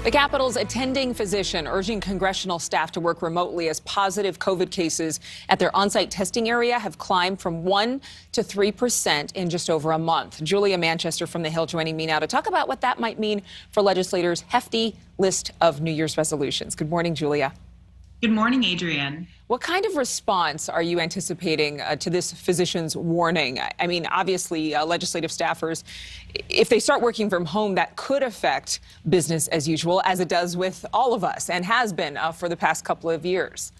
The Capitol's attending physician urging congressional staff to work remotely as positive COVID cases at their on-site testing area have climbed from 1% to 3% in just over a month. Julia Manchester from The Hill joining me now to talk about what that might mean for legislators' hefty list of New Year's resolutions. Good morning, Julia. Good morning, Adrienne. What kind of response are you anticipating to this physician's warning? I mean, obviously, legislative staffers, if they start working from home, that could affect business as usual, as it does with all of us and has been for the past couple of years.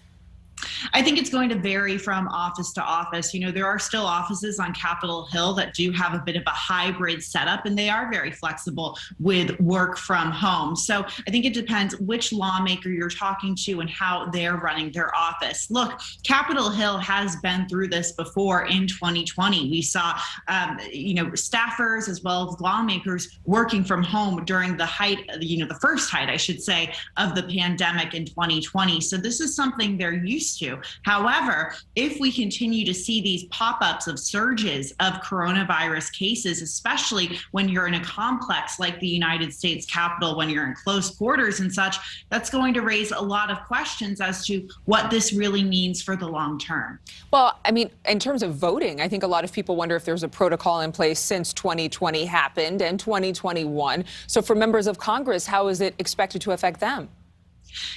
I think it's going to vary from office to office. You know, there are still offices on Capitol Hill that do have a bit of a hybrid setup, and they are very flexible with work from home. So I think it depends which lawmaker you're talking to and how they're running their office. Look, Capitol Hill has been through this before in 2020. We saw, staffers as well as lawmakers working from home during the height, the first height, I should say, of the pandemic in 2020. So this is something they're used to. However, if we continue to see these pop-ups of surges of coronavirus cases, especially when you're in a complex like the United States Capitol, when you're in close quarters and such, that's going to raise a lot of questions as to what this really means for the long term. Well, I mean, in terms of voting, I think a lot of people wonder if there's a protocol in place since 2020 happened and 2021. So for members of Congress, how is it expected to affect them?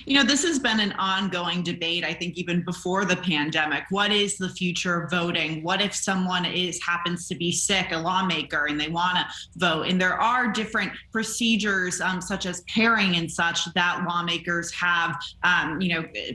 You know, this has been an ongoing debate, I think, even before the pandemic. What is the future of voting? What if someone happens to be sick, a lawmaker, and they want to vote? And there are different procedures, such as pairing and such, that lawmakers have,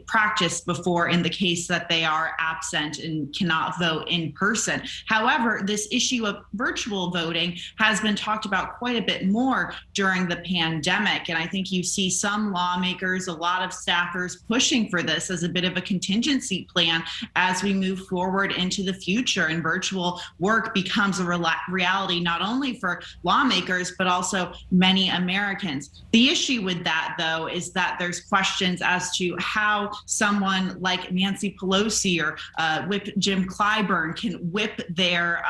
practiced before in the case that they are absent and cannot vote in person. However, this issue of virtual voting has been talked about quite a bit more during the pandemic. And I think you see some lawmakers, a lot of staffers pushing for this as a bit of a contingency plan as we move forward into the future, and virtual work becomes a reality not only for lawmakers but also many Americans. The issue with that, though, is that there's questions as to how someone like Nancy Pelosi or Whip Jim Clyburn can whip their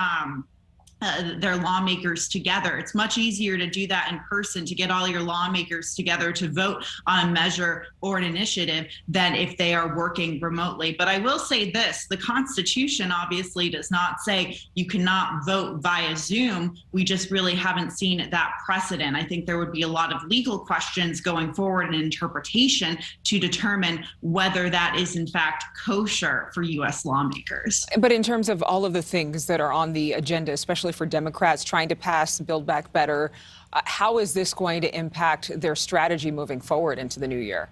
lawmakers together. It's much easier to do that in person, to get all your lawmakers together to vote on a measure or an initiative, than if they are working remotely. But I will say this, the Constitution obviously does not say you cannot vote via Zoom. We just really haven't seen that precedent. I think there would be a lot of legal questions going forward and interpretation to determine whether that is in fact kosher for U.S. lawmakers. But in terms of all of the things that are on the agenda, especially for Democrats trying to pass Build Back Better, how is this going to impact their strategy moving forward into the new year?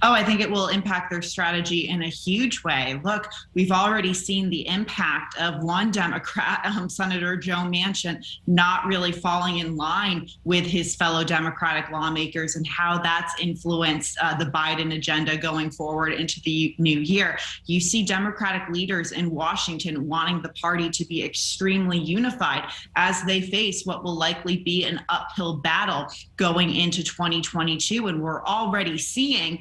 Oh, I think it will impact their strategy in a huge way. Look, we've already seen the impact of one Democrat, Senator Joe Manchin, not really falling in line with his fellow Democratic lawmakers, and how that's influenced the Biden agenda going forward into the new year. You see Democratic leaders in Washington wanting the party to be extremely unified as they face what will likely be an uphill battle going into 2022. And we're already seeing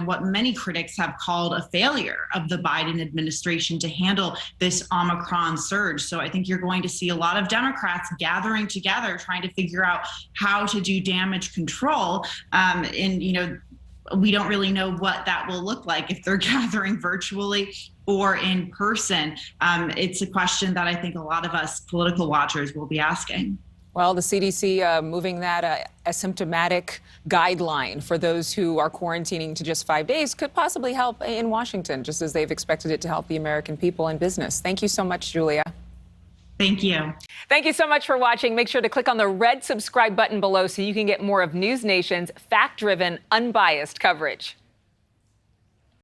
what many critics have called a failure of the Biden administration to handle this Omicron surge. So I think you're going to see a lot of Democrats gathering together, trying to figure out how to do damage control. We don't really know what that will look like if they're gathering virtually or in person. It's a question that I think a lot of us political watchers will be asking. Well, the CDC moving that asymptomatic guideline for those who are quarantining to just 5 days could possibly help in Washington, just as they've expected it to help the American people and business. Thank you so much, Julia. Thank you. Thank you so much for watching. Make sure to click on the red subscribe button below so you can get more of NewsNation's fact-driven, unbiased coverage.